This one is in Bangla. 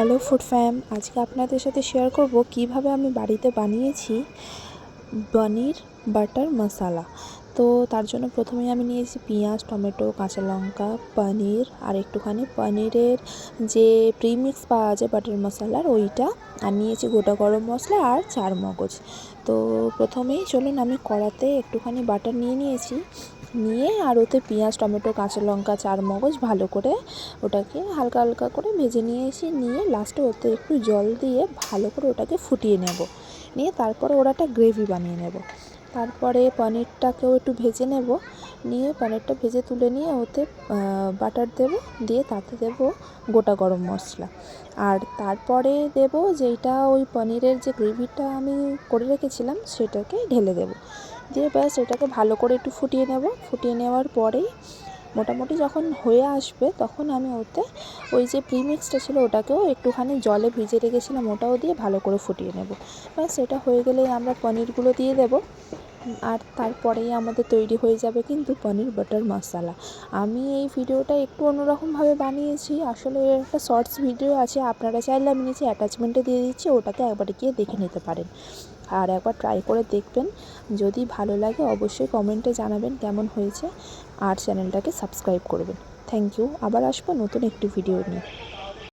হ্যালো ফুড ফ্যাম, আজকে আপনাদের সাথে শেয়ার করব কিভাবে আমি বাড়িতে বানিয়েছি পনির বাটার মশালা। তো তার জন্য প্রথমেই আমি নিয়েছি পেঁয়াজ, টমেটো, কাঁচা লঙ্কা, পনির আর একটুখানি পনিরের যে প্রিমিক্স পাওয়া যায় বাটার মশালার ওইটা, আর নিয়েছি গোটা গরম মশলা আর চারমগজ। তো প্রথমেই চলুন আমি কড়াতে একটুখানি বাটার নিয়েছি, নিয়ে আর ওতে পেঁয়াজ, টমেটো, কাঁচা লঙ্কা, চারমগজ ভালো করে ওটাকে হালকা হালকা করে ভেজে নিয়েছি। নিয়ে লাস্টে ওতে একটু জল দিয়ে ভালো করে ওটাকে ফুটিয়ে নেব। নিয়ে তারপরে ওরা একটা গ্রেভি বানিয়ে নেব। তারপরে পনিরটাকেও একটু ভেজে নেব। নিয়ে পনিরটা ভেজে তুলে নিয়ে ওতে বাটার দেব, দিয়ে তাতে দেব গোটা গরম মশলা। আর তারপরে দেব যেইটা ওই পনিরের যে গ্রেভিটা আমি করে রেখেছিলাম সেটাকে ঢেলে দেব। দিয়ে ব্যাস এটাকে ভালো করে একটু ফুটিয়ে নেব। ফুটিয়ে নেওয়ার পরেই মোটামুটি যখন হয়ে আসবে তখন আমি ওতে ওই যে প্রিমিক্সটা ছিল ওটাকেও একটুখানি জলে ভিজে রেখেছিলাম ওটাও দিয়ে ভালো করে ফুটিয়ে নেব। ব্যাস এটা হয়ে গেলেই আমরা পনিরগুলো দিয়ে দেব, আর তারপরেই আমাদের তৈরি হয়ে যাবে কিন্তু পনির বাটার মশালা। আমি এই ভিডিওটা একটু অন্যরকমভাবে বানিয়েছি, আসলে একটা শর্টস ভিডিও আছে, আপনারা চাইলে আমি নিচে অ্যাটাচমেন্টে দিয়ে দিচ্ছি, ওটাতে একবার গিয়ে দেখে নিতে পারেন। আর একবার ট্রাই করে দেখবেন, যদি ভালো লাগে অবশ্যই কমেন্টে জানাবেন কেমন হয়েছে, আর চ্যানেলটাকে সাবস্ক্রাইব করবেন। Thank you. আবার আসবো নতুন একটি ভিডিও নিয়ে।